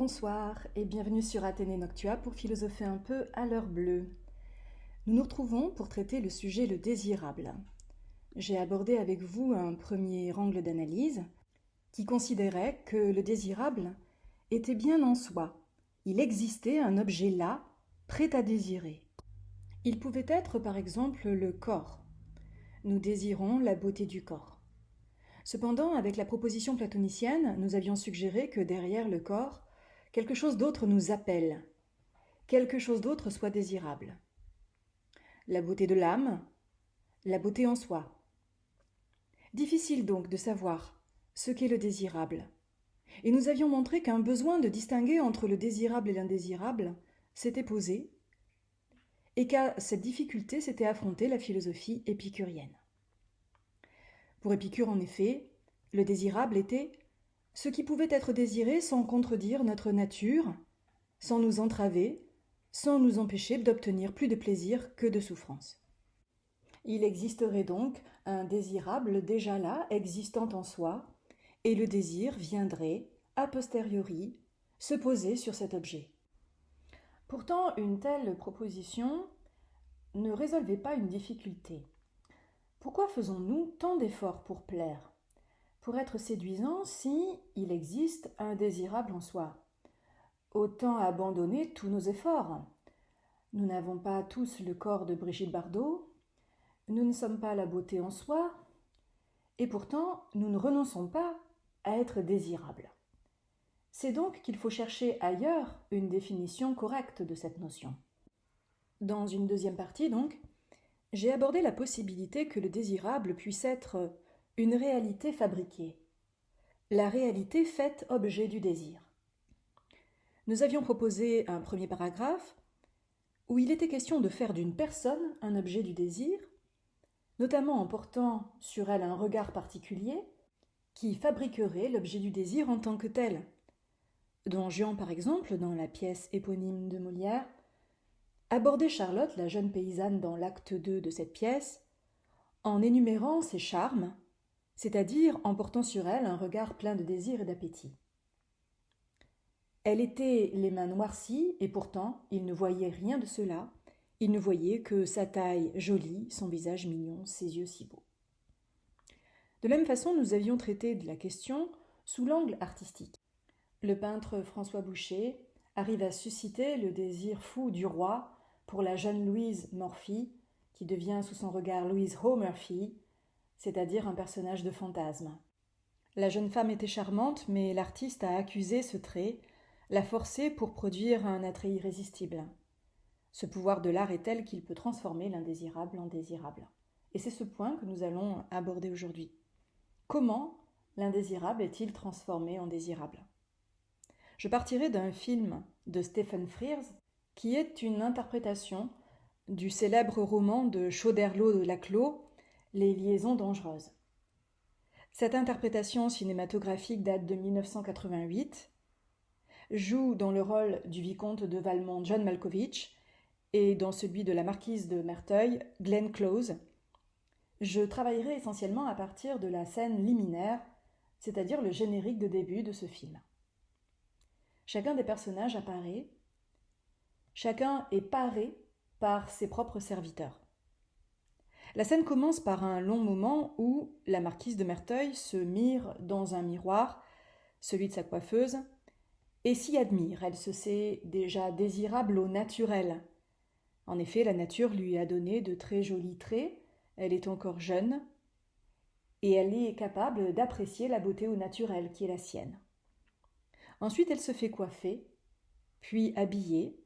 Bonsoir et bienvenue sur Athénée Noctua pour philosopher un peu à l'heure bleue. Nous nous retrouvons pour traiter le sujet le désirable. J'ai abordé avec vous un premier angle d'analyse qui considérait que le désirable était bien en soi. Il existait un objet là, prêt à désirer. Il pouvait être par exemple le corps. Nous désirons la beauté du corps. Cependant, avec la proposition platonicienne, nous avions suggéré que derrière le corps, quelque chose d'autre nous appelle, quelque chose d'autre soit désirable. La beauté de l'âme, la beauté en soi. Difficile donc de savoir ce qu'est le désirable. Et nous avions montré qu'un besoin de distinguer entre le désirable et l'indésirable s'était posé, et qu'à cette difficulté s'était affrontée la philosophie épicurienne. Pour Épicure, en effet, le désirable était ce qui pouvait être désiré sans contredire notre nature, sans nous entraver, sans nous empêcher d'obtenir plus de plaisir que de souffrance. Il existerait donc un désirable déjà là, existant en soi, et le désir viendrait, a posteriori, se poser sur cet objet. Pourtant, une telle proposition ne résolvait pas une difficulté. Pourquoi faisons-nous tant d'efforts pour plaire ? Pour être séduisant si il existe un désirable en soi. Autant abandonner tous nos efforts. Nous n'avons pas tous le corps de Brigitte Bardot, nous ne sommes pas la beauté en soi, et pourtant nous ne renonçons pas à être désirables. C'est donc qu'il faut chercher ailleurs une définition correcte de cette notion. Dans une deuxième partie, donc, j'ai abordé la possibilité que le désirable puisse être une réalité fabriquée, la réalité faite objet du désir. Nous avions proposé un premier paragraphe où il était question de faire d'une personne un objet du désir, notamment en portant sur elle un regard particulier qui fabriquerait l'objet du désir en tant que tel. Don Juan, par exemple, dans la pièce éponyme de Molière, abordait Charlotte, la jeune paysanne dans l'acte 2 de cette pièce, en énumérant ses charmes, c'est-à-dire en portant sur elle un regard plein de désir et d'appétit. Elle était les mains noircies, et pourtant il ne voyait rien de cela, il ne voyait que sa taille jolie, son visage mignon, ses yeux si beaux. De la même façon, nous avions traité de la question sous l'angle artistique. Le peintre François Boucher arrive à susciter le désir fou du roi pour la jeune Louise Morphy, qui devient sous son regard Louise O'Murphy, c'est-à-dire un personnage de fantasme. La jeune femme était charmante, mais l'artiste a accusé ce trait, l'a forcé pour produire un attrait irrésistible. Ce pouvoir de l'art est tel qu'il peut transformer l'indésirable en désirable. Et c'est ce point que nous allons aborder aujourd'hui. Comment l'indésirable est-il transformé en désirable ? Je partirai d'un film de Stephen Frears, qui est une interprétation du célèbre roman de Choderlos de Laclos, Les liaisons dangereuses. Cette interprétation cinématographique date de 1988, joue dans le rôle du vicomte de Valmont John Malkovich et dans celui de la marquise de Merteuil, Glenn Close. Je travaillerai essentiellement à partir de la scène liminaire, c'est-à-dire le générique de début de ce film. Chacun des personnages apparaît, chacun est paré par ses propres serviteurs. La scène commence par un long moment où la marquise de Merteuil se mire dans un miroir, celui de sa coiffeuse, et s'y admire. Elle se sait déjà désirable au naturel. En effet, la nature lui a donné de très jolis traits, elle est encore jeune, et elle est capable d'apprécier la beauté au naturel qui est la sienne. Ensuite, elle se fait coiffer, puis habiller,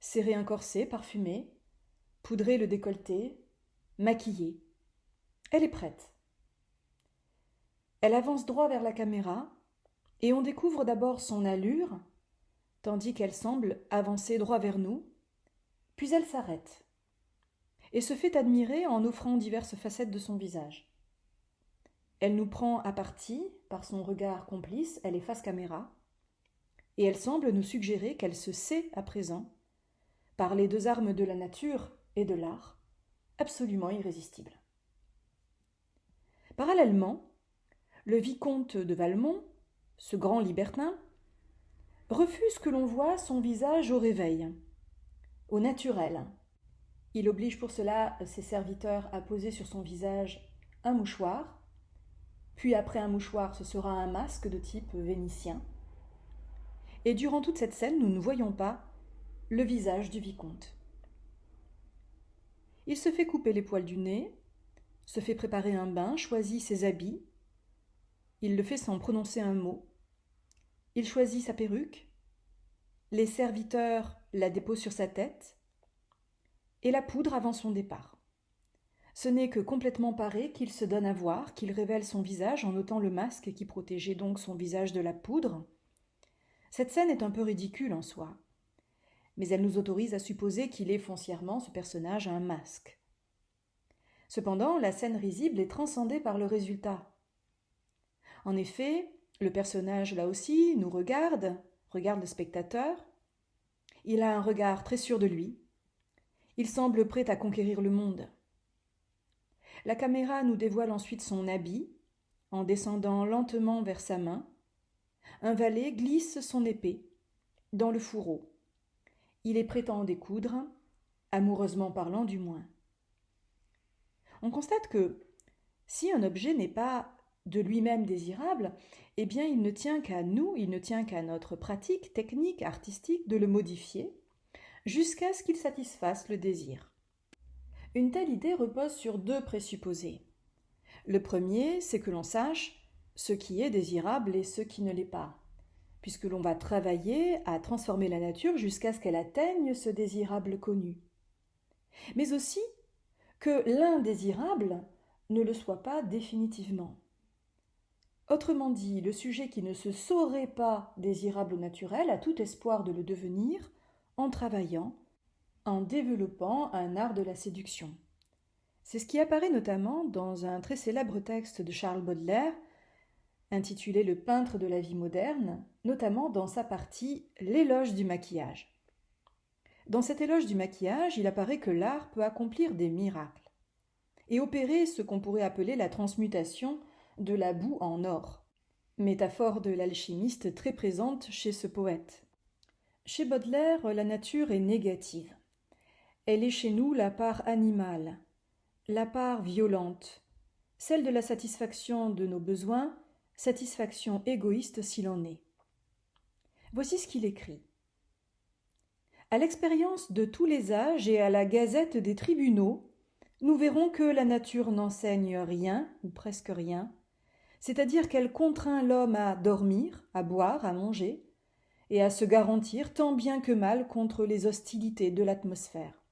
serrer un corset parfumé, poudrer le décolleté, maquillée. Elle est prête. Elle avance droit vers la caméra et on découvre d'abord son allure, tandis qu'elle semble avancer droit vers nous, puis elle s'arrête et se fait admirer en offrant diverses facettes de son visage. Elle nous prend à partie par son regard complice, elle est face caméra, et elle semble nous suggérer qu'elle se sait à présent, par les deux armes de la nature et de l'art, absolument irrésistible. Parallèlement, le vicomte de Valmont, ce grand libertin, refuse que l'on voie son visage au réveil, au naturel. Il oblige pour cela ses serviteurs à poser sur son visage un mouchoir, puis après un mouchoir, ce sera un masque de type vénitien. Et durant toute cette scène, nous ne voyons pas le visage du vicomte. Il se fait couper les poils du nez, se fait préparer un bain, choisit ses habits. Il le fait sans prononcer un mot. Il choisit sa perruque. Les serviteurs la déposent sur sa tête et la poudre avant son départ. Ce n'est que complètement paré qu'il se donne à voir, qu'il révèle son visage en ôtant le masque qui protégeait donc son visage de la poudre. Cette scène est un peu ridicule en soi, mais elle nous autorise à supposer qu'il est foncièrement, ce personnage, un masque. Cependant, la scène risible est transcendée par le résultat. En effet, le personnage, là aussi, nous regarde le spectateur. Il a un regard très sûr de lui. Il semble prêt à conquérir le monde. La caméra nous dévoile ensuite son habit, en descendant lentement vers sa main. Un valet glisse son épée dans le fourreau. Il est prêt à en découdre, amoureusement parlant du moins. On constate que si un objet n'est pas de lui-même désirable, eh bien il ne tient qu'à nous, il ne tient qu'à notre pratique technique, artistique, de le modifier, jusqu'à ce qu'il satisfasse le désir. Une telle idée repose sur deux présupposés. Le premier, c'est que l'on sache ce qui est désirable et ce qui ne l'est pas, puisque l'on va travailler à transformer la nature jusqu'à ce qu'elle atteigne ce désirable connu. Mais aussi que l'indésirable ne le soit pas définitivement. Autrement dit, le sujet qui ne se saurait pas désirable au naturel a tout espoir de le devenir en travaillant, en développant un art de la séduction. C'est ce qui apparaît notamment dans un très célèbre texte de Charles Baudelaire, intitulé Le peintre de la vie moderne, notamment dans sa partie L'éloge du maquillage. Dans cet éloge du maquillage, il apparaît que l'art peut accomplir des miracles et opérer ce qu'on pourrait appeler la transmutation de la boue en or, métaphore de l'alchimiste très présente chez ce poète. Chez Baudelaire, la nature est négative. Elle est chez nous la part animale, la part violente, celle de la satisfaction de nos besoins, satisfaction égoïste s'il en est. Voici ce qu'il écrit. À l'expérience de tous les âges et à la gazette des tribunaux, nous verrons que la nature n'enseigne rien, ou presque rien, c'est-à-dire qu'elle contraint l'homme à dormir, à boire, à manger, et à se garantir tant bien que mal contre les hostilités de l'atmosphère.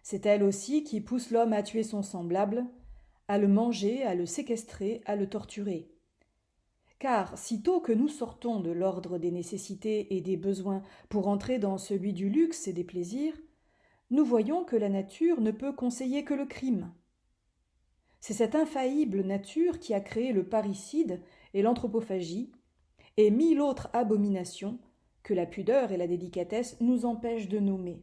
C'est elle aussi qui pousse l'homme à tuer son semblable, à le manger, à le séquestrer, à le torturer. Car sitôt que nous sortons de l'ordre des nécessités et des besoins pour entrer dans celui du luxe et des plaisirs, nous voyons que la nature ne peut conseiller que le crime. C'est cette infaillible nature qui a créé le parricide et l'anthropophagie, et mille autres abominations que la pudeur et la délicatesse nous empêchent de nommer.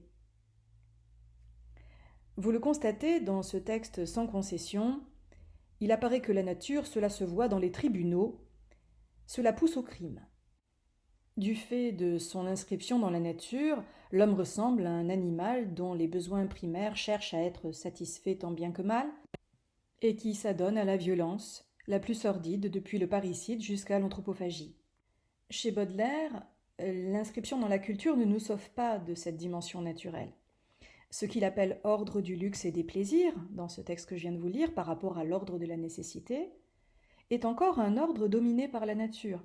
Vous le constatez dans ce texte sans concession, il apparaît que la nature, cela se voit dans les tribunaux, cela pousse au crime. Du fait de son inscription dans la nature, l'homme ressemble à un animal dont les besoins primaires cherchent à être satisfaits tant bien que mal, et qui s'adonne à la violence, la plus sordide depuis le parricide jusqu'à l'anthropophagie. Chez Baudelaire, l'inscription dans la culture ne nous sauve pas de cette dimension naturelle. Ce qu'il appelle ordre du luxe et des plaisirs, dans ce texte que je viens de vous lire, par rapport à l'ordre de la nécessité, est encore un ordre dominé par la nature.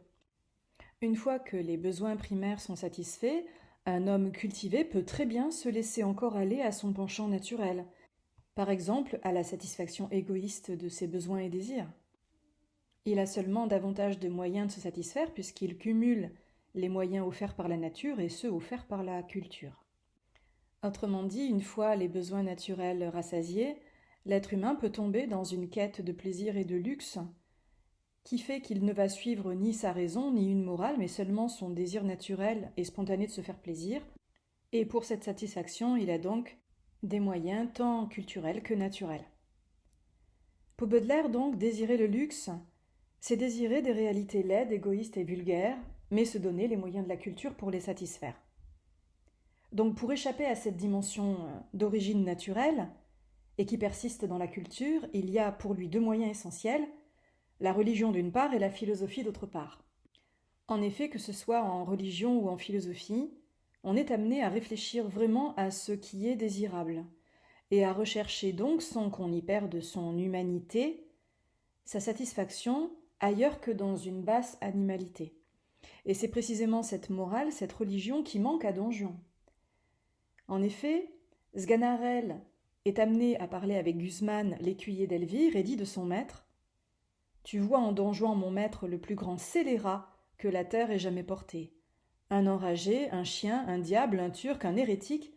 Une fois que les besoins primaires sont satisfaits, un homme cultivé peut très bien se laisser encore aller à son penchant naturel, par exemple à la satisfaction égoïste de ses besoins et désirs. Il a seulement davantage de moyens de se satisfaire puisqu'il cumule les moyens offerts par la nature et ceux offerts par la culture. Autrement dit, une fois les besoins naturels rassasiés, l'être humain peut tomber dans une quête de plaisir et de luxe qui fait qu'il ne va suivre ni sa raison ni une morale, mais seulement son désir naturel et spontané de se faire plaisir. Et pour cette satisfaction, il a donc des moyens tant culturels que naturels. Pour Baudelaire, donc, désirer le luxe, c'est désirer des réalités laides, égoïstes et vulgaires, mais se donner les moyens de la culture pour les satisfaire. Donc pour échapper à cette dimension d'origine naturelle, et qui persiste dans la culture, il y a pour lui deux moyens essentiels, la religion d'une part et la philosophie d'autre part. En effet, que ce soit en religion ou en philosophie, on est amené à réfléchir vraiment à ce qui est désirable, et à rechercher donc, sans qu'on y perde son humanité, sa satisfaction ailleurs que dans une basse animalité. Et c'est précisément cette morale, cette religion qui manque à Don Juan. En effet, Sganarelle est amené à parler avec Guzman, l'écuyer d'Elvire, et dit de son maître « Tu vois en Don Juan, mon maître, le plus grand scélérat que la terre ait jamais porté. Un enragé, un chien, un diable, un turc, un hérétique,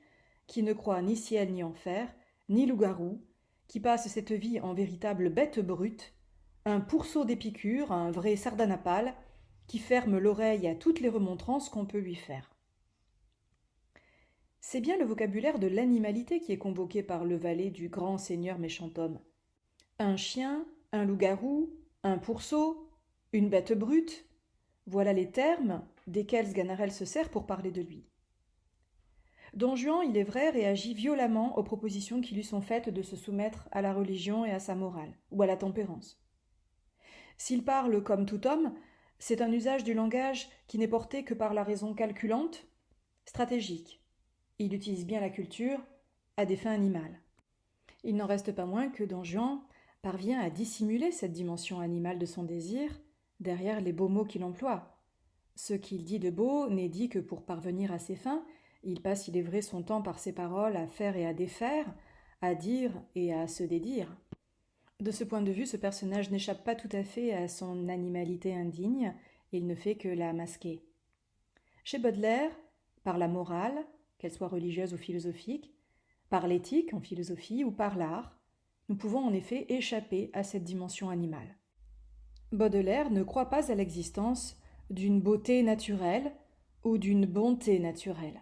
qui ne croit ni ciel ni enfer, ni loup-garou, qui passe cette vie en véritable bête brute, un pourceau d'Épicure, un vrai sardanapale, qui ferme l'oreille à toutes les remontrances qu'on peut lui faire. » C'est bien le vocabulaire de l'animalité qui est convoqué par le valet du grand seigneur méchant homme. Un chien, un loup-garou, un pourceau, une bête brute, voilà les termes desquels Sganarelle se sert pour parler de lui. Don Juan, il est vrai, réagit violemment aux propositions qui lui sont faites de se soumettre à la religion et à sa morale, ou à la tempérance. S'il parle comme tout homme, c'est un usage du langage qui n'est porté que par la raison calculante, stratégique. Il utilise bien la culture à des fins animales. Il n'en reste pas moins que Don Juan parvient à dissimuler cette dimension animale de son désir derrière les beaux mots qu'il emploie. Ce qu'il dit de beau n'est dit que pour parvenir à ses fins. Il passe, il est vrai, son temps par ses paroles à faire et à défaire, à dire et à se dédire. De ce point de vue, ce personnage n'échappe pas tout à fait à son animalité indigne, il ne fait que la masquer. Chez Baudelaire, par la morale, qu'elle soit religieuse ou philosophique, par l'éthique en philosophie ou par l'art, nous pouvons en effet échapper à cette dimension animale. Baudelaire ne croit pas à l'existence d'une beauté naturelle ou d'une bonté naturelle.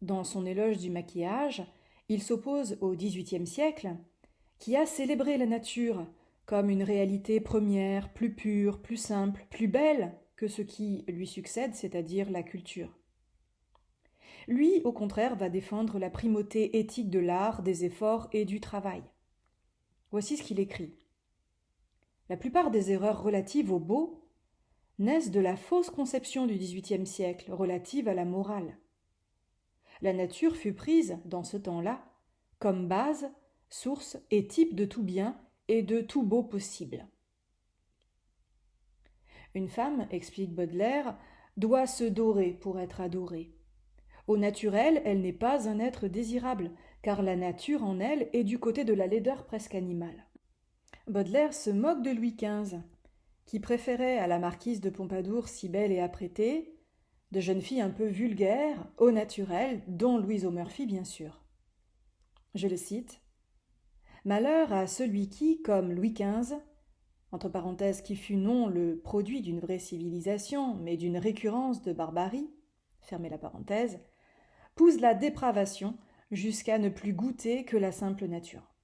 Dans son éloge du maquillage, il s'oppose au XVIIIe siècle, qui a célébré la nature comme une réalité première, plus pure, plus simple, plus belle que ce qui lui succède, c'est-à-dire la culture. Lui, au contraire, va défendre la primauté éthique de l'art, des efforts et du travail. Voici ce qu'il écrit. La plupart des erreurs relatives au beau naissent de la fausse conception du XVIIIe siècle relative à la morale. La nature fut prise, dans ce temps-là, comme base, source et type de tout bien et de tout beau possible. Une femme, explique Baudelaire, doit se dorer pour être adorée. Au naturel, elle n'est pas un être désirable, car la nature en elle est du côté de la laideur presque animale. Baudelaire se moque de Louis XV, qui préférait à la marquise de Pompadour si belle et apprêtée, de jeunes filles un peu vulgaires, au naturel, dont Louise O'Murphy bien sûr. Je le cite. « Malheur à celui qui, comme Louis XV, entre parenthèses qui fut non le produit d'une vraie civilisation, mais d'une récurrence de barbarie, fermez la parenthèse, pousse la dépravation jusqu'à ne plus goûter que la simple nature. »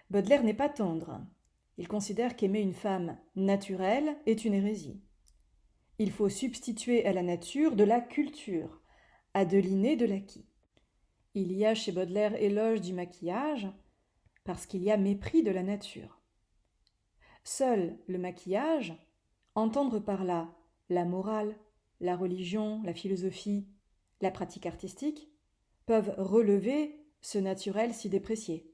Baudelaire n'est pas tendre. Il considère qu'aimer une femme naturelle est une hérésie. Il faut substituer à la nature de la culture, Adeline de l'acquis. Il y a chez Baudelaire éloge du maquillage, parce qu'il y a mépris de la nature. Seul le maquillage, entendre par là la morale, la religion, la philosophie, la pratique artistique, peuvent relever ce naturel si déprécié.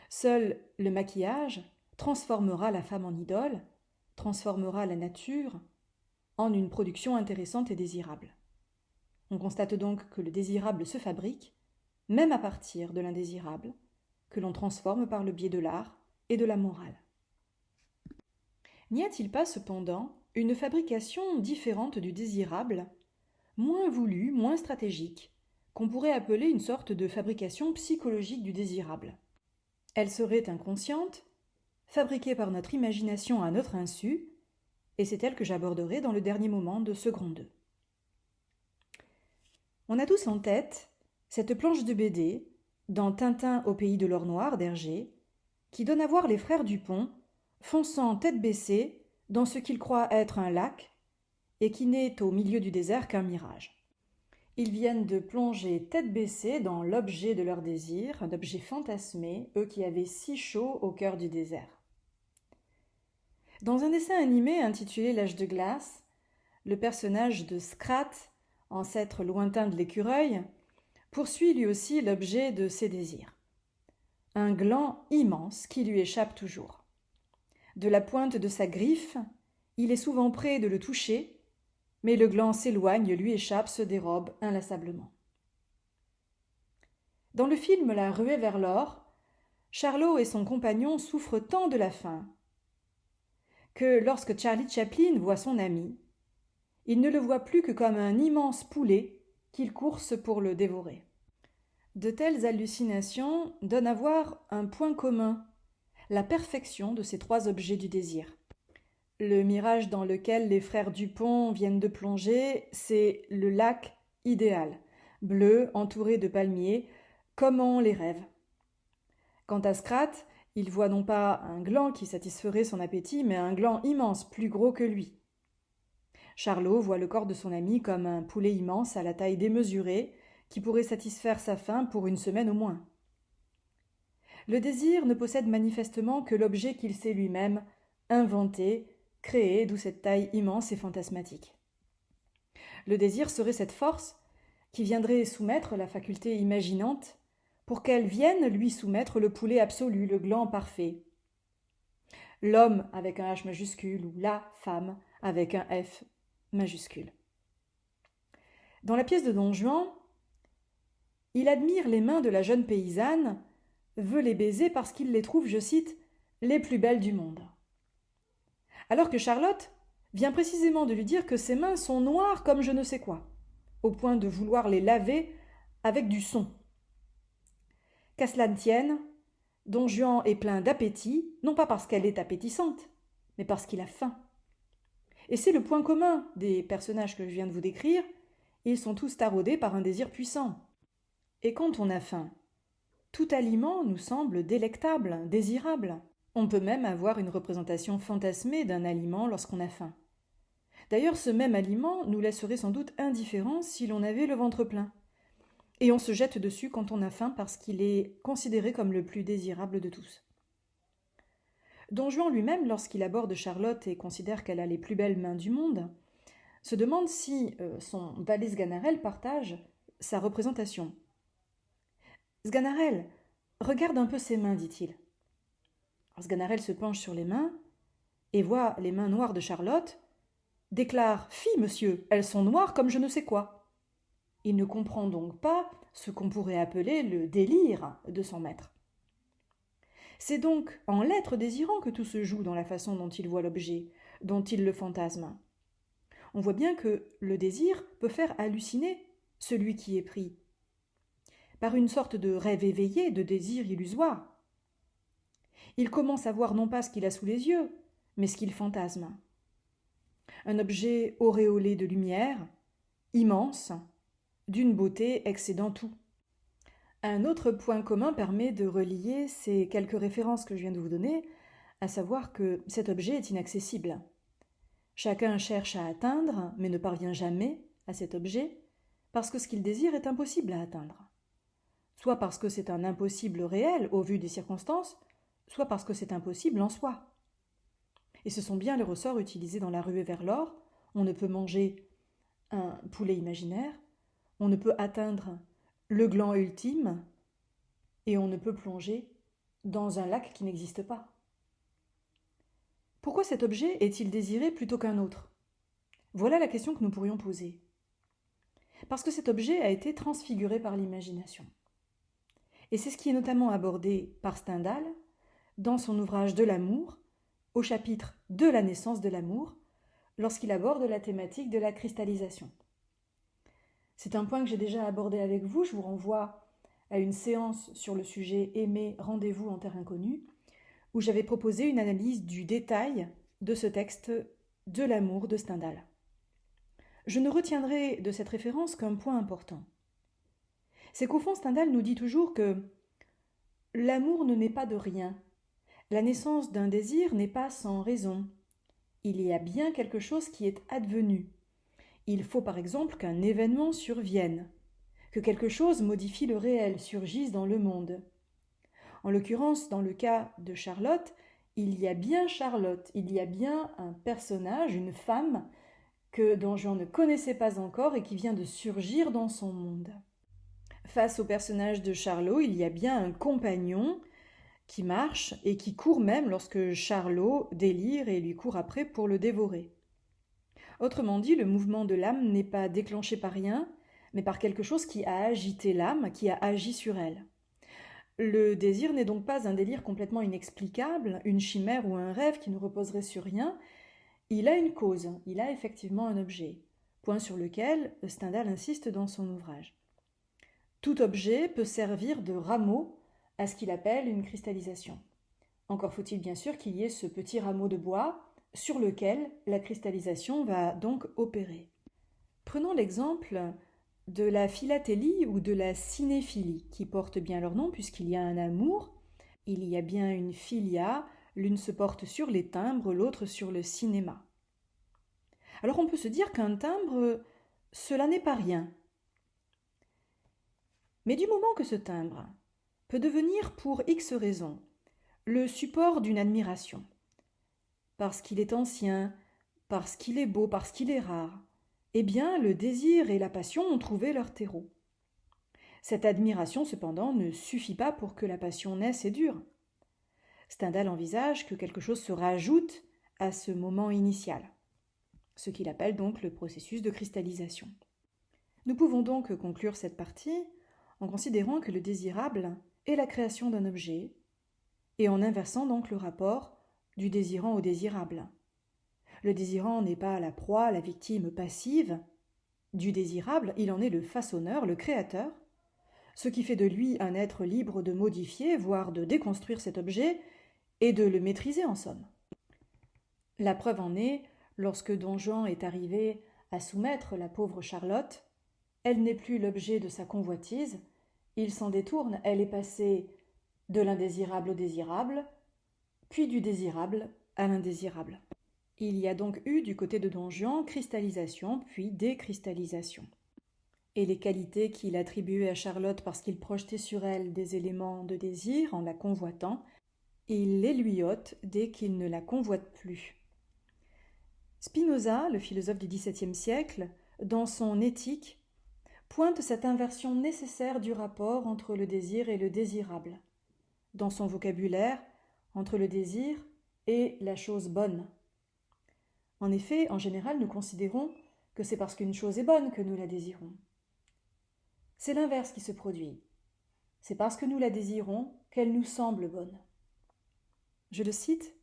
Seul le maquillage transformera la femme en idole, transformera la nature en une production intéressante et désirable. On constate donc que le désirable se fabrique, même à partir de l'indésirable, que l'on transforme par le biais de l'art et de la morale. N'y a-t-il pas cependant une fabrication différente du désirable, moins voulue, moins stratégique, qu'on pourrait appeler une sorte de fabrication psychologique du désirable? Elle serait inconsciente, fabriquée par notre imagination à notre insu, et c'est elle que j'aborderai dans le dernier moment de ce grand 2. On a tous en tête cette planche de BD, dans Tintin au pays de l'or noir d'Hergé, qui donne à voir les frères Dupont fonçant tête baissée dans ce qu'ils croient être un lac et qui n'est au milieu du désert qu'un mirage. Ils viennent de plonger tête baissée dans l'objet de leur désir, un objet fantasmé, eux qui avaient si chaud au cœur du désert. Dans un dessin animé intitulé L'âge de glace, le personnage de Scrat, ancêtre lointain de l'écureuil, poursuit lui aussi l'objet de ses désirs. Un gland immense qui lui échappe toujours. De la pointe de sa griffe, il est souvent prêt de le toucher, mais le gland s'éloigne, lui échappe, se dérobe inlassablement. Dans le film La ruée vers l'or, Charlot et son compagnon souffrent tant de la faim que lorsque Charlie Chaplin voit son ami, il ne le voit plus que comme un immense poulet qu'il course pour le dévorer. De telles hallucinations donnent à voir un point commun, la perfection de ces trois objets du désir. Le mirage dans lequel les frères Dupont viennent de plonger, c'est le lac idéal, bleu, entouré de palmiers, comme on les rêve. Quant à Scrat, il voit non pas un gland qui satisferait son appétit, mais un gland immense, plus gros que lui. Charlot voit le corps de son ami comme un poulet immense à la taille démesurée, qui pourrait satisfaire sa faim pour une semaine au moins. Le désir ne possède manifestement que l'objet qu'il s'est lui-même inventé, créé, d'où cette taille immense et fantasmatique. Le désir serait cette force qui viendrait soumettre la faculté imaginante pour qu'elle vienne lui soumettre le poulet absolu, le gland parfait. L'homme avec un H majuscule ou la femme avec un F majuscule. Dans la pièce de Don Juan, il admire les mains de la jeune paysanne, veut les baiser parce qu'il les trouve, je cite, les plus belles du monde. Alors que Charlotte vient précisément de lui dire que ses mains sont noires comme je ne sais quoi, au point de vouloir les laver avec du son. Qu'à cela ne tienne, Don Juan est plein d'appétit, non pas parce qu'elle est appétissante, mais parce qu'il a faim. Et c'est le point commun des personnages que je viens de vous décrire, ils sont tous taraudés par un désir puissant. Et quand on a faim, tout aliment nous semble délectable, désirable. On peut même avoir une représentation fantasmée d'un aliment lorsqu'on a faim. D'ailleurs, ce même aliment nous laisserait sans doute indifférents si l'on avait le ventre plein. Et on se jette dessus quand on a faim parce qu'il est considéré comme le plus désirable de tous. Don Juan lui-même, lorsqu'il aborde Charlotte et considère qu'elle a les plus belles mains du monde, se demande si son valet Sganarelle partage sa représentation. « Sganarelle, regarde un peu ses mains, dit-il. » Sganarelle se penche sur les mains et voit les mains noires de Charlotte, déclare « Fi, monsieur, elles sont noires comme je ne sais quoi ». Il ne comprend donc pas ce qu'on pourrait appeler le délire de son maître. C'est donc en l'être désirant que tout se joue dans la façon dont il voit l'objet, dont il le fantasme. On voit bien que le désir peut faire halluciner celui qui est pris, par une sorte de rêve éveillé, de désir illusoire. Il commence à voir non pas ce qu'il a sous les yeux, mais ce qu'il fantasme. Un objet auréolé de lumière, immense, d'une beauté excédant tout. Un autre point commun permet de relier ces quelques références que je viens de vous donner, à savoir que cet objet est inaccessible. Chacun cherche à atteindre, mais ne parvient jamais à cet objet, parce que ce qu'il désire est impossible à atteindre. Soit parce que c'est un impossible réel au vu des circonstances, soit parce que c'est impossible en soi. Et ce sont bien les ressorts utilisés dans La ruée vers l'or. On ne peut manger un poulet imaginaire, on ne peut atteindre le gland ultime, et on ne peut plonger dans un lac qui n'existe pas. Pourquoi cet objet est-il désiré plutôt qu'un autre? Voilà la question que nous pourrions poser. Parce que cet objet a été transfiguré par l'imagination. Et c'est ce qui est notamment abordé par Stendhal dans son ouvrage De l'amour, au chapitre de la naissance de l'amour, lorsqu'il aborde la thématique de la cristallisation. C'est un point que j'ai déjà abordé avec vous, je vous renvoie à une séance sur le sujet Aimer, rendez-vous en terre inconnue, où j'avais proposé une analyse du détail de ce texte de l'amour de Stendhal. Je ne retiendrai de cette référence qu'un point important. C'est qu'au fond, Stendhal nous dit toujours que l'amour ne naît pas de rien. La naissance d'un désir n'est pas sans raison. il y a bien quelque chose qui est advenu. Il faut par exemple qu'un événement survienne, que quelque chose modifie le réel, surgisse dans le monde. En l'occurrence, dans le cas de Charlotte, il y a bien Charlotte, il y a bien un personnage, une femme, que Don Juan ne connaissait pas encore et qui vient de surgir dans son monde. Face au personnage de Charlot, il y a bien un compagnon qui marche et qui court même lorsque Charlot délire et lui court après pour le dévorer. Autrement dit, le mouvement de l'âme n'est pas déclenché par rien, mais par quelque chose qui a agité l'âme, qui a agi sur elle. Le désir n'est donc pas un délire complètement inexplicable, une chimère ou un rêve qui ne reposerait sur rien. Il a une cause, il a effectivement un objet, point sur lequel Stendhal insiste dans son ouvrage. Tout objet peut servir de rameau à ce qu'il appelle une cristallisation. Encore faut-il bien sûr qu'il y ait ce petit rameau de bois sur lequel la cristallisation va donc opérer. Prenons l'exemple de la philatélie ou de la cinéphilie, qui portent bien leur nom puisqu'il y a un amour, il y a bien une philia, l'une se porte sur les timbres, l'autre sur le cinéma. Alors on peut se dire qu'un timbre, cela n'est pas rien. Mais du moment que ce timbre peut devenir pour X raisons le support d'une admiration, parce qu'il est ancien, parce qu'il est beau, parce qu'il est rare, eh bien le désir et la passion ont trouvé leur terreau. Cette admiration, cependant, ne suffit pas pour que la passion naisse et dure. Stendhal envisage que quelque chose se rajoute à ce moment initial, ce qu'il appelle donc le processus de cristallisation. Nous pouvons donc conclure cette partie en considérant que le désirable est la création d'un objet, et en inversant donc le rapport du désirant au désirable. Le désirant n'est pas la proie, la victime passive. Du désirable, il en est le façonneur, le créateur, ce qui fait de lui un être libre de modifier, voire de déconstruire cet objet, et de le maîtriser en somme. La preuve en est, lorsque Don Juan est arrivé à soumettre la pauvre Charlotte, elle n'est plus l'objet de sa convoitise, il s'en détourne, elle est passée de l'indésirable au désirable, puis du désirable à l'indésirable. Il y a donc eu du côté de Don Juan cristallisation puis décristallisation. Et les qualités qu'il attribuait à Charlotte parce qu'il projetait sur elle des éléments de désir en la convoitant, il les lui ôte dès qu'il ne la convoite plus. Spinoza, le philosophe du XVIIe siècle, dans son Éthique, pointe cette inversion nécessaire du rapport entre le désir et le désirable. Dans son vocabulaire, entre le désir et la chose bonne. En effet, en général, nous considérons que c'est parce qu'une chose est bonne que nous la désirons. C'est l'inverse qui se produit. C'est parce que nous la désirons qu'elle nous semble bonne. Je le cite.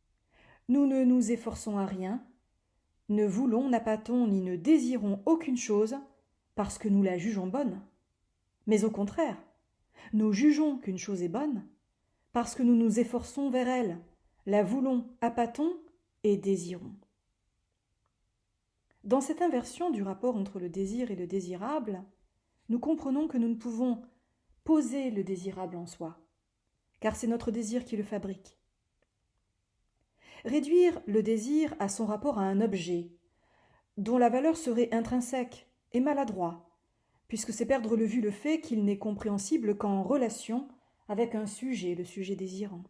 « Nous ne nous efforçons à rien, ne voulons, n'appâtons ni ne désirons aucune chose parce que nous la jugeons bonne. Mais au contraire, nous jugeons qu'une chose est bonne parce que nous nous efforçons vers elle, la voulons, appâtons et désirons. » Dans cette inversion du rapport entre le désir et le désirable, nous comprenons que nous ne pouvons poser le désirable en soi, car c'est notre désir qui le fabrique. Réduire le désir à son rapport à un objet, dont la valeur serait intrinsèque et maladroit, puisque c'est perdre de vue le fait qu'il n'est compréhensible qu'en relation avec un sujet, le sujet désirant.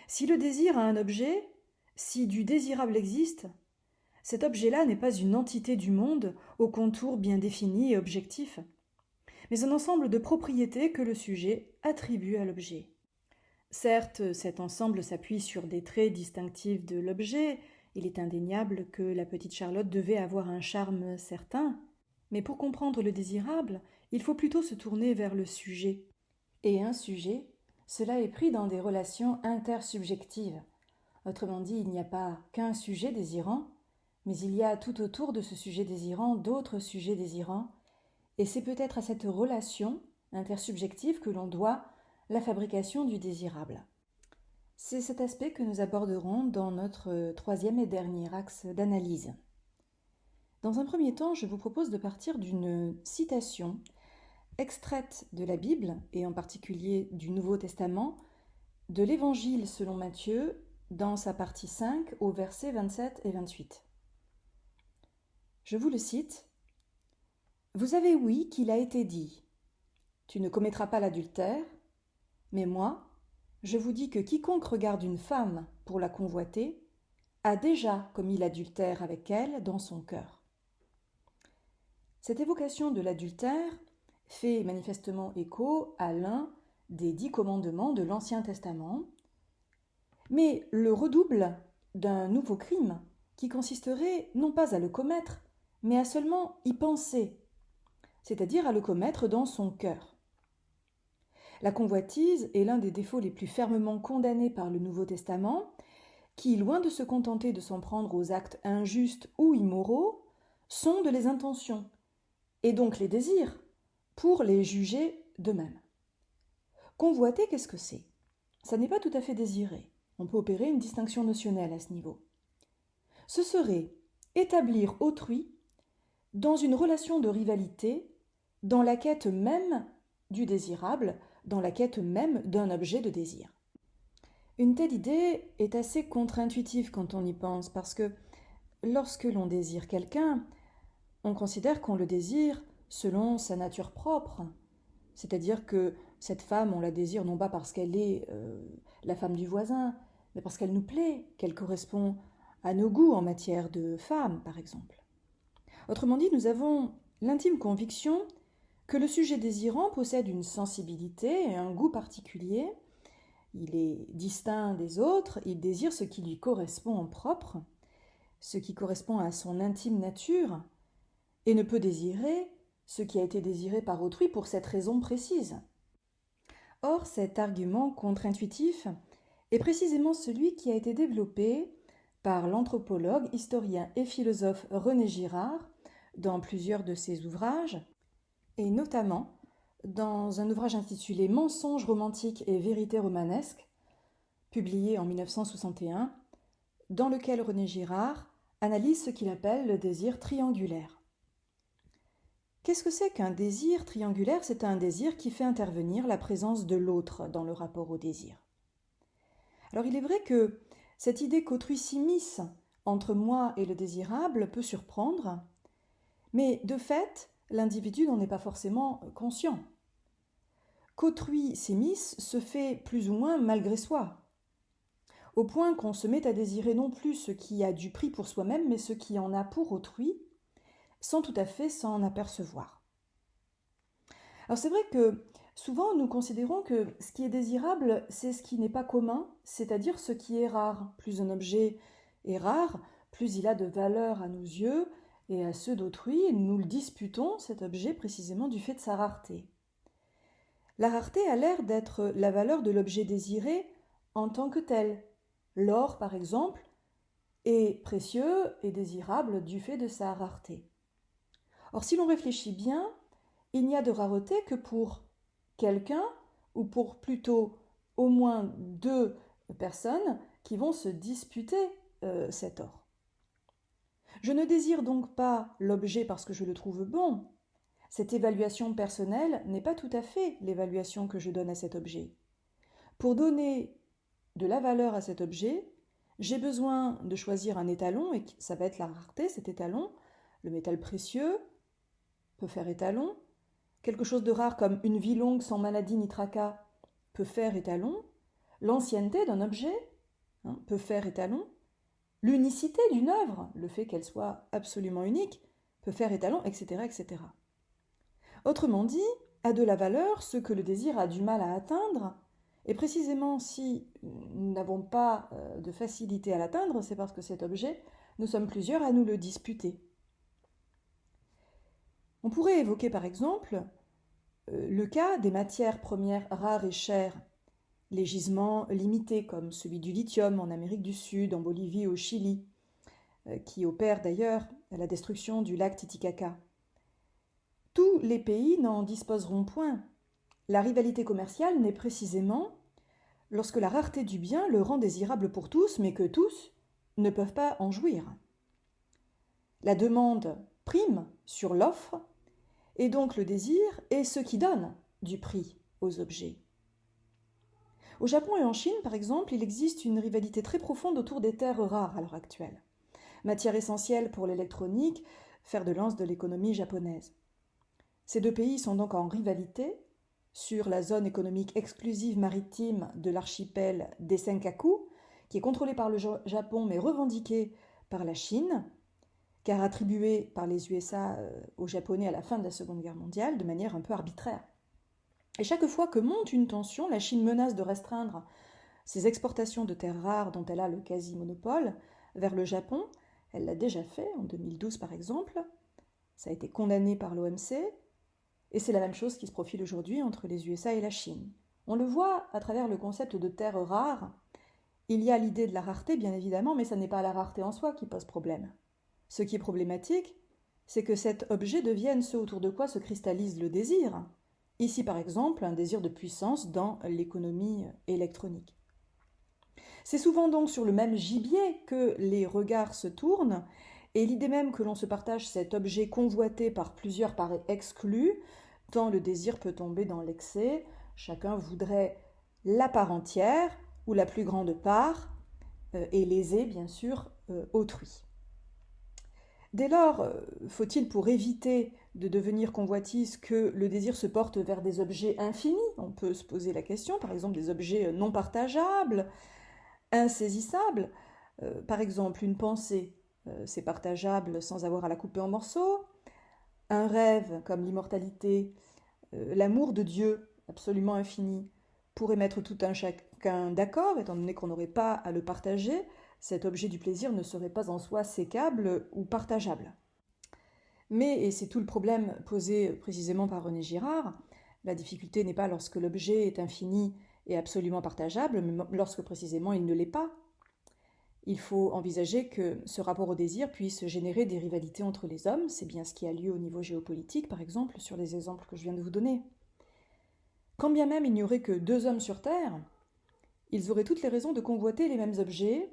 Si le désir a un objet, si du désirable existe, cet objet-là n'est pas une entité du monde au contour bien défini et objectif, mais un ensemble de propriétés que le sujet attribue à l'objet. Certes, cet ensemble s'appuie sur des traits distinctifs de l'objet, il est indéniable que la petite Charlotte devait avoir un charme certain, mais pour comprendre le désirable, il faut plutôt se tourner vers le sujet. Et un sujet, cela est pris dans des relations intersubjectives. Autrement dit, il n'y a pas qu'un sujet désirant, mais il y a tout autour de ce sujet désirant d'autres sujets désirants, et c'est peut-être à cette relation intersubjective que l'on doit la fabrication du désirable. C'est cet aspect que nous aborderons dans notre troisième et dernier axe d'analyse. Dans un premier temps, je vous propose de partir d'une citation extraite de la Bible, et en particulier du Nouveau Testament, de l'Évangile selon Matthieu, dans sa partie 5 au verset 27 et 28. Je vous le cite. « Vous avez ouï qu'il a été dit, tu ne commettras pas l'adultère, mais moi, je vous dis que quiconque regarde une femme pour la convoiter a déjà commis l'adultère avec elle dans son cœur. » Cette évocation de l'adultère fait manifestement écho à l'un des 10 commandements de l'Ancien Testament, mais le redouble d'un nouveau crime qui consisterait non pas à le commettre, mais à seulement y penser, c'est-à-dire à le commettre dans son cœur. La convoitise est l'un des défauts les plus fermement condamnés par le Nouveau Testament, qui, loin de se contenter de s'en prendre aux actes injustes ou immoraux, sondent les intentions, et donc les désirs, pour les juger d'eux-mêmes. Convoiter, qu'est-ce que c'est ? Ça n'est pas tout à fait désirer. On peut opérer une distinction notionnelle à ce niveau. Ce serait établir autrui dans une relation de rivalité, dans la quête même du désirable, dans la quête même d'un objet de désir. Une telle idée est assez contre-intuitive quand on y pense, parce que lorsque l'on désire quelqu'un, on considère qu'on le désire selon sa nature propre. C'est-à-dire que cette femme, on la désire non pas parce qu'elle est la femme du voisin, mais parce qu'elle nous plaît, qu'elle correspond à nos goûts en matière de femme, par exemple. Autrement dit, nous avons l'intime conviction que le sujet désirant possède une sensibilité et un goût particulier. Il est distinct des autres, il désire ce qui lui correspond en propre, ce qui correspond à son intime nature, et ne peut désirer ce qui a été désiré par autrui pour cette raison précise. Or, cet argument contre-intuitif est précisément celui qui a été développé par l'anthropologue, historien et philosophe René Girard dans plusieurs de ses ouvrages, et notamment dans un ouvrage intitulé « Mensonges romantiques et vérités romanesques », publié en 1961, dans lequel René Girard analyse ce qu'il appelle le désir triangulaire. Qu'est-ce que c'est qu'un désir triangulaire ? C'est un désir qui fait intervenir la présence de l'autre dans le rapport au désir. Alors il est vrai que cette idée qu'autrui s'immisce entre moi et le désirable peut surprendre, mais de fait, l'individu n'en est pas forcément conscient. Qu'autrui s'immisce se fait plus ou moins malgré soi, au point qu'on se met à désirer non plus ce qui a du prix pour soi-même, mais ce qui en a pour autrui, sans tout à fait s'en apercevoir. Alors c'est vrai que souvent nous considérons que ce qui est désirable, c'est ce qui n'est pas commun, c'est-à-dire ce qui est rare. Plus un objet est rare, plus il a de valeur à nos yeux et à ceux d'autrui, et nous le disputons, cet objet, précisément du fait de sa rareté. La rareté a l'air d'être la valeur de l'objet désiré en tant que tel. L'or, par exemple, est précieux et désirable du fait de sa rareté. Or, si l'on réfléchit bien, il n'y a de rareté que pour quelqu'un, ou pour plutôt au moins 2 personnes qui vont se disputer cet or. Je ne désire donc pas l'objet parce que je le trouve bon. Cette évaluation personnelle n'est pas tout à fait l'évaluation que je donne à cet objet. Pour donner de la valeur à cet objet, j'ai besoin de choisir un étalon, et ça va être la rareté, cet étalon. Le métal précieux peut faire étalon. Quelque chose de rare comme une vie longue sans maladie ni tracas peut faire étalon. L'ancienneté d'un objet peut faire étalon. L'unicité d'une œuvre, le fait qu'elle soit absolument unique, peut faire étalon, etc., etc. Autrement dit, a de la valeur ce que le désir a du mal à atteindre, et précisément si nous n'avons pas de facilité à l'atteindre, c'est parce que cet objet, nous sommes plusieurs à nous le disputer. On pourrait évoquer par exemple le cas des matières premières rares et chères, les gisements limités comme celui du lithium en Amérique du Sud, en Bolivie, au Chili, qui opèrent d'ailleurs à la destruction du lac Titicaca. Tous les pays n'en disposeront point. La rivalité commerciale naît précisément lorsque la rareté du bien le rend désirable pour tous, mais que tous ne peuvent pas en jouir. La demande prime sur l'offre, et donc le désir est ce qui donne du prix aux objets. Au Japon et en Chine, par exemple, il existe une rivalité très profonde autour des terres rares à l'heure actuelle. Matière essentielle pour l'électronique, fer de lance de l'économie japonaise. Ces deux pays sont donc en rivalité sur la zone économique exclusive maritime de l'archipel des Senkaku, qui est contrôlée par le Japon mais revendiquée par la Chine, car attribuée par les USA aux Japonais à la fin de la Seconde Guerre mondiale de manière un peu arbitraire. Et chaque fois que monte une tension, la Chine menace de restreindre ses exportations de terres rares dont elle a le quasi-monopole vers le Japon. Elle l'a déjà fait en 2012 par exemple. Ça a été condamné par l'OMC. Et c'est la même chose qui se profile aujourd'hui entre les USA et la Chine. On le voit à travers le concept de terres rares. Il y a l'idée de la rareté, bien évidemment, mais ce n'est pas la rareté en soi qui pose problème. Ce qui est problématique, c'est que cet objet devienne ce autour de quoi se cristallise le désir. Ici, par exemple, un désir de puissance dans l'économie électronique. C'est souvent donc sur le même gibier que les regards se tournent, et l'idée même que l'on se partage cet objet convoité par plusieurs paraît exclue, tant le désir peut tomber dans l'excès. Chacun voudrait la part entière, ou la plus grande part, et léser, bien sûr, autrui. Dès lors, faut-il, pour éviter de devenir convoitise, que le désir se porte vers des objets infinis? On peut se poser la question, par exemple, des objets non partageables, insaisissables. Par exemple, une pensée, c'est partageable sans avoir à la couper en morceaux. Un rêve, comme l'immortalité, l'amour de Dieu, absolument infini, pourrait mettre tout un chacun d'accord, étant donné qu'on n'aurait pas à le partager. Cet objet du plaisir ne serait pas en soi sécable ou partageable. Mais, et c'est tout le problème posé précisément par René Girard, la difficulté n'est pas lorsque l'objet est infini et absolument partageable, mais lorsque précisément il ne l'est pas. Il faut envisager que ce rapport au désir puisse générer des rivalités entre les hommes, c'est bien ce qui a lieu au niveau géopolitique, par exemple, sur les exemples que je viens de vous donner. Quand bien même il n'y aurait que deux hommes sur Terre, ils auraient toutes les raisons de convoiter les mêmes objets.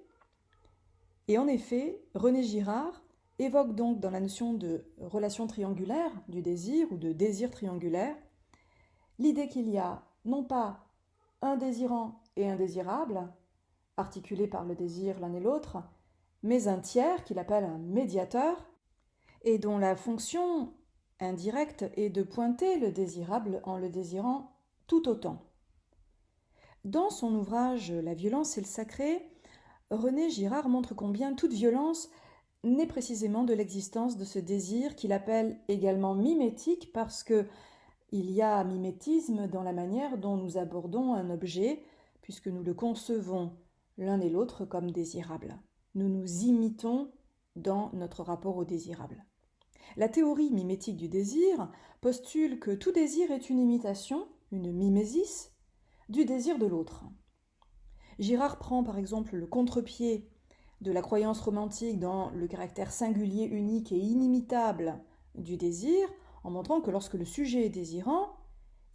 Et en effet, René Girard évoque donc dans la notion de relation triangulaire du désir ou de désir triangulaire l'idée qu'il y a non pas un désirant et un désirable, articulés par le désir l'un et l'autre, mais un tiers qu'il appelle un médiateur et dont la fonction indirecte est de pointer le désirable en le désirant tout autant. Dans son ouvrage La violence et le sacré, René Girard montre combien toute violence naît précisément de l'existence de ce désir qu'il appelle également mimétique parce que il y a mimétisme dans la manière dont nous abordons un objet puisque nous le concevons l'un et l'autre comme désirable. Nous nous imitons dans notre rapport au désirable. La théorie mimétique du désir postule que tout désir est une imitation, une mimésis, du désir de l'autre. Girard prend par exemple le contre-pied de la croyance romantique dans le caractère singulier, unique et inimitable du désir, en montrant que lorsque le sujet est désirant,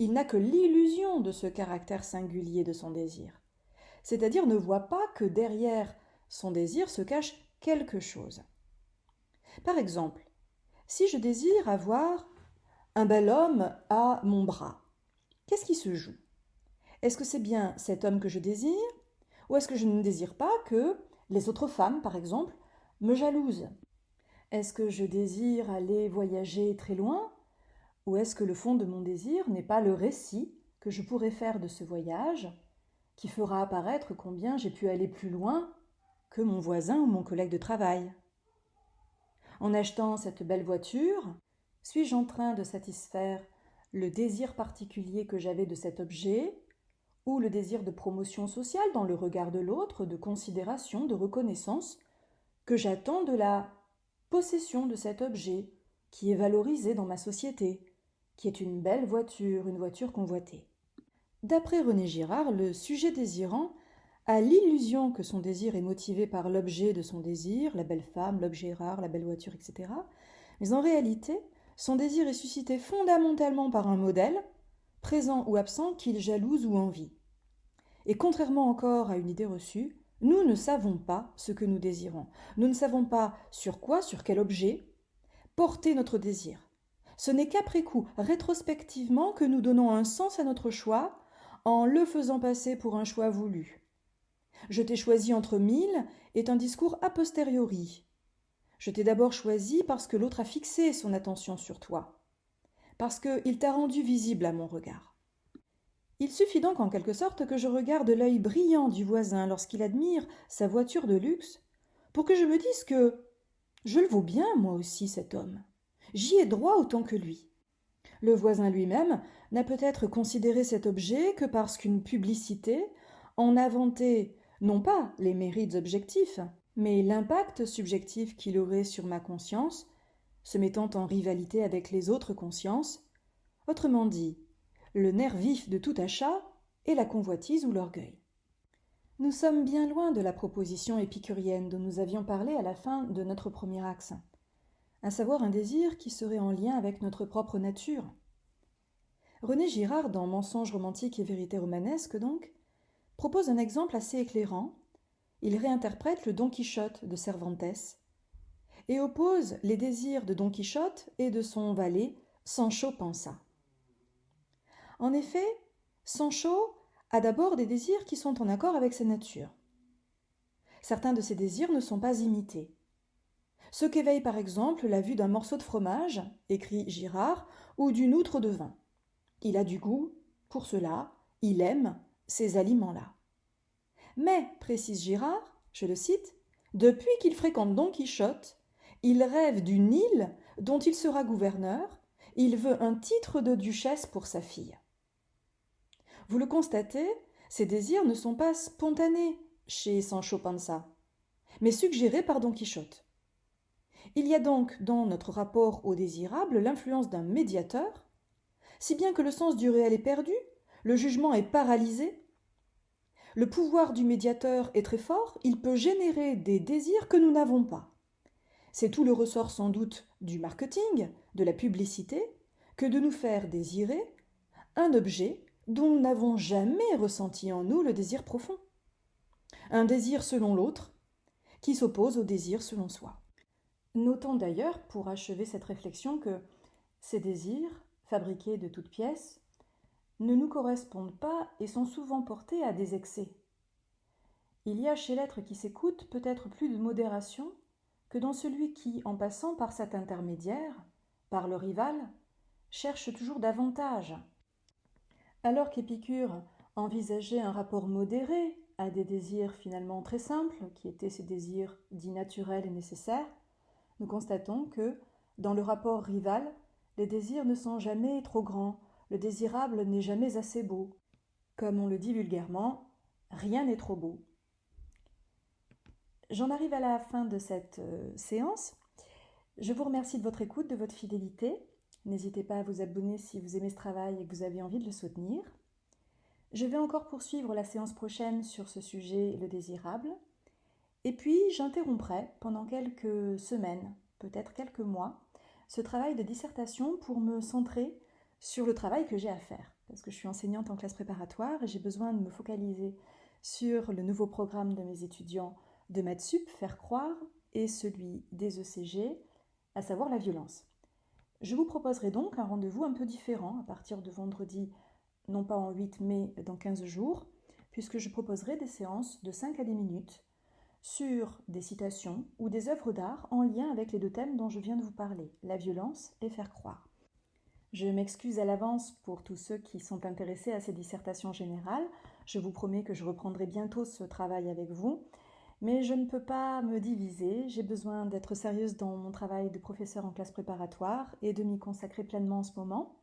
il n'a que l'illusion de ce caractère singulier de son désir. C'est-à-dire ne voit pas que derrière son désir se cache quelque chose. Par exemple, si je désire avoir un bel homme à mon bras, qu'est-ce qui se joue? Est-ce que c'est bien cet homme que je désire? Ou est-ce que je ne désire pas que les autres femmes, par exemple, me jalousent? Est-ce que je désire aller voyager très loin? Ou est-ce que le fond de mon désir n'est pas le récit que je pourrais faire de ce voyage, qui fera apparaître combien j'ai pu aller plus loin que mon voisin ou mon collègue de travail? En achetant cette belle voiture, suis-je en train de satisfaire le désir particulier que j'avais de cet objet, ou le désir de promotion sociale dans le regard de l'autre, de considération, de reconnaissance, que j'attends de la possession de cet objet, qui est valorisé dans ma société, qui est une belle voiture, une voiture convoitée. D'après René Girard, le sujet désirant a l'illusion que son désir est motivé par l'objet de son désir, la belle femme, l'objet rare, la belle voiture, etc. Mais en réalité, son désir est suscité fondamentalement par un modèle, présent ou absent, qu'il jalouse ou envie. Et contrairement encore à une idée reçue, nous ne savons pas ce que nous désirons. Nous ne savons pas sur quoi, sur quel objet, porter notre désir. Ce n'est qu'après coup, rétrospectivement, que nous donnons un sens à notre choix, en le faisant passer pour un choix voulu. Je t'ai choisi entre mille est un discours a posteriori. Je t'ai d'abord choisi parce que l'autre a fixé son attention sur toi, parce qu'il t'a rendu visible à mon regard. Il suffit donc en quelque sorte que je regarde l'œil brillant du voisin lorsqu'il admire sa voiture de luxe, pour que je me dise que je le vaux bien, moi aussi, cet homme. J'y ai droit autant que lui. Le voisin lui-même n'a peut-être considéré cet objet que parce qu'une publicité en a vanté non pas les mérites objectifs, mais l'impact subjectif qu'il aurait sur ma conscience, se mettant en rivalité avec les autres consciences, autrement dit, le nerf vif de tout achat est la convoitise ou l'orgueil. Nous sommes bien loin de la proposition épicurienne dont nous avions parlé à la fin de notre premier axe, à savoir un désir qui serait en lien avec notre propre nature. René Girard, dans Mensonges romantiques et vérité romanesque donc, propose un exemple assez éclairant. Il réinterprète le Don Quichotte de Cervantes et oppose les désirs de Don Quichotte et de son valet Sancho Panza. En effet, Sancho a d'abord des désirs qui sont en accord avec sa nature. Certains de ces désirs ne sont pas imités. Ce qu'éveille par exemple la vue d'un morceau de fromage, écrit Girard, ou d'une outre de vin. Il a du goût, pour cela, il aime ces aliments-là. Mais, précise Girard, je le cite, « Depuis qu'il fréquente Don Quichotte, il rêve d'une île dont il sera gouverneur, il veut un titre de duchesse pour sa fille. » Vous le constatez, ces désirs ne sont pas spontanés chez Sancho Panza, mais suggérés par Don Quichotte. Il y a donc dans notre rapport au désirable l'influence d'un médiateur, si bien que le sens du réel est perdu, le jugement est paralysé. Le pouvoir du médiateur est très fort, il peut générer des désirs que nous n'avons pas. C'est tout le ressort sans doute du marketing, de la publicité, que de nous faire désirer un objet dont nous n'avons jamais ressenti en nous le désir profond. Un désir selon l'autre, qui s'oppose au désir selon soi. Notons d'ailleurs, pour achever cette réflexion, que ces désirs, fabriqués de toutes pièces, ne nous correspondent pas et sont souvent portés à des excès. Il y a chez l'être qui s'écoute peut-être plus de modération que dans celui qui, en passant par cet intermédiaire, par le rival, cherche toujours davantage. Alors qu'Épicure envisageait un rapport modéré à des désirs finalement très simples, qui étaient ces désirs dits naturels et nécessaires, nous constatons que, dans le rapport rival, les désirs ne sont jamais trop grands, le désirable n'est jamais assez beau. Comme on le dit vulgairement, rien n'est trop beau. J'en arrive à la fin de cette séance. Je vous remercie de votre écoute, de votre fidélité. N'hésitez pas à vous abonner si vous aimez ce travail et que vous avez envie de le soutenir. Je vais encore poursuivre la séance prochaine sur ce sujet, le désirable. Et puis, j'interromprai pendant quelques semaines, peut-être quelques mois, ce travail de dissertation pour me centrer sur le travail que j'ai à faire. Parce que je suis enseignante en classe préparatoire et j'ai besoin de me focaliser sur le nouveau programme de mes étudiants de maths sup, faire croire, et celui des ECG, à savoir la violence. Je vous proposerai donc un rendez-vous un peu différent à partir de vendredi, non pas en 8 mais dans 15 jours, puisque je proposerai des séances de 5 à 10 minutes sur des citations ou des œuvres d'art en lien avec les deux thèmes dont je viens de vous parler, la violence et faire croire. Je m'excuse à l'avance pour tous ceux qui sont intéressés à ces dissertations générales. Je vous promets que je reprendrai bientôt ce travail avec vous. Mais je ne peux pas me diviser, j'ai besoin d'être sérieuse dans mon travail de professeur en classe préparatoire et de m'y consacrer pleinement en ce moment.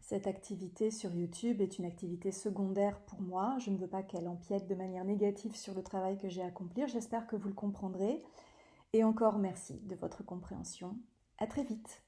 Cette activité sur YouTube est une activité secondaire pour moi, je ne veux pas qu'elle empiète de manière négative sur le travail que j'ai à accomplir, j'espère que vous le comprendrez. Et encore merci de votre compréhension. À très vite.